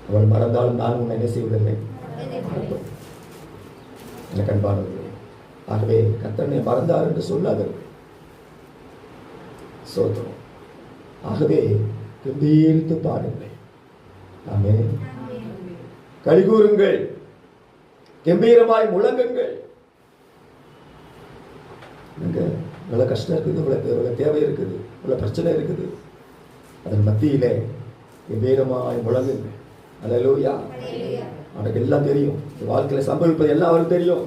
அவள் மறந்தாலும் நான் உன்னை என்ன செய்வதில்லை. எனக்கு அன்பானவர்களே, ஆகவே கர்த்தனை மறந்தார் என்று சொல்லாதவர்கள் சோதரம். ஆகவே கம்பீரித்து பாடுங்கள், ஆமென், களிகூறுங்கள், கம்பீரமாய் முழங்குங்கள். இவ்வளவு கஷ்டம் இருக்குது, இவ்வளவு தேவை இருக்குது, இவ்வளவு பிரச்சனை இருக்குது, அதன் மத்தியிலே கம்பீரமாய் முழங்குங்கள். அல்லேலூயா. அவனுக்கு எல்லாம் தெரியும், வாழ்க்கையில சம்பவிப்பது எல்லாம் அவருக்கு தெரியும்.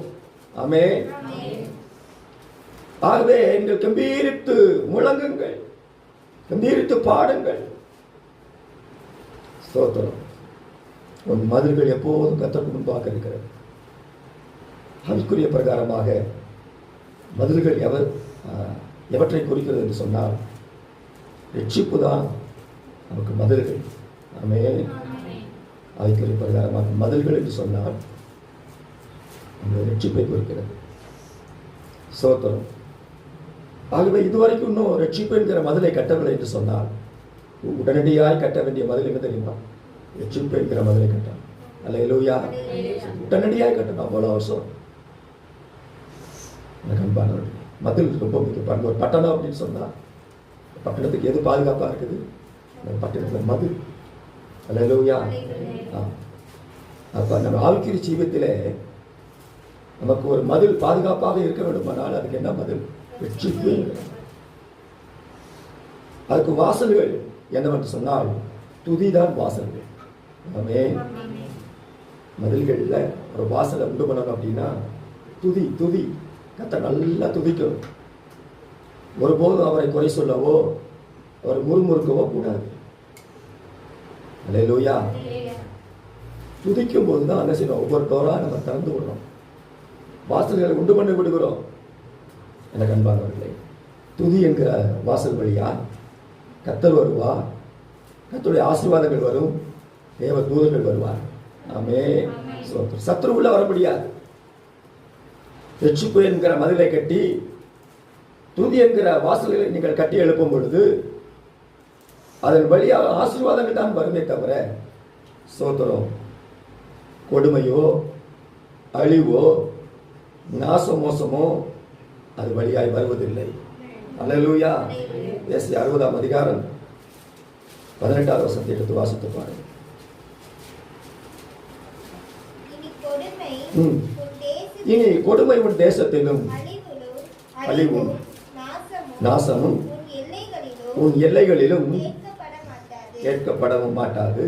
ஆமென். ஆகவே நீங்கள் கம்பீரித்து முழங்குங்கள், கம்பீரித்து பாடுங்கள். ஸ்தோத்திரம். உன் மதில்கள் எப்போதும் கர்த்தருக்கு முன்பாக இருக்கிறது. அதற்குரிய பிரகாரமாக மதில்கள் எவற்றை குறிக்கிறது என்று சொன்னால் ரட்சிப்பு தான் நமக்கு மதில்கள். ஆமென். அதற்குரிய பிரகாரமாக மதில்கள் என்று சொன்னால் அந்த ரட்சிப்பை குறிக்கிறது. ஸ்தோத்திரம். ஆகவே இதுவரைக்கும் இன்னும் ரட்சிப்பு என்கிற மதிலை கட்டவில்லை என்று சொன்னால் உடனடியாய் கட்ட வேண்டிய மதில் என்ன தெரியுமா? ரட்சிப்பு என்கிற மதிலை கட்டணும். அல்லேலூயா. உடனடியாய் கட்டணும். அவ்வளோ அவசரம். எனக்கு அன்பானவர்களே, மதில் ரொம்ப முக்கியம். ஒரு பட்டணம் அப்படின்னு சொன்னால் பட்டணத்துக்கு எது பாதுகாப்பாக இருக்குது? அந்த பட்டணத்தில் மதில். அல்லேலூயா. அப்போ நம்ம ஆவிக்குரிய ஜீவியத்திலே நமக்கு ஒரு மதில் பாதுகாப்பாக இருக்க வேண்டுமானால் அதுக்கு என்ன மதில்? ரட்சிப்பு. அதுக்கு வாசல்கள் என்னவென்று சொன்னால் துதிதான் வாசல்கள். ஆமென். மதில்களில் ஒரு வாசலை உண்டு பண்ணணும் அப்படின்னா துதி, துதி. கர்த்தர் நல்லா துதிக்கணும். ஒருபோதும் அவரை குறை சொல்லவோ அவரை முறுமுறுக்கவோ கூடாது. அல்லேலூயா. துதிக்கும் போது தான் என்ன செய்யணும்? ஒவ்வொரு டோரா நம்ம திறந்து விடுறோம், வாசல்களை உண்டு பண்ணி விடுகிறோம். எனக்கு அன்பானவர்களே, துதி என்கிற வாசல் வழியா கர்த்தர் வருவா, கர்த்தருடைய ஆசீர்வாதங்கள் வரும், தேவ தூதர்கள் வருவார். ஆமென். சத்துரு உள்ள வர முடியாது. ரட்சிப்பு என்கிற மதிலை கட்டி துதி என்கிற வாசல்களை நீங்கள் கட்டி எழுப்பும் பொழுது அதன் வழியாக ஆசீர்வாதங்கள் தான் வருமே தவிர சோதரம், கொடுமையோ அழிவோ நாச மோசமோ அது வழியாய் வருவதில்லை. அல்லேலூயா. ஏசாயா 60ஆம் அதிகாரம் 18வது வசனத்தை எடுத்து வாசித்து பாருங்கள். இனி கொடுமை உன் தேசத்திலும் அழிவும் நாசமும் உன் எல்லைகளிலும் கேட்கப்படவும் மாட்டாது.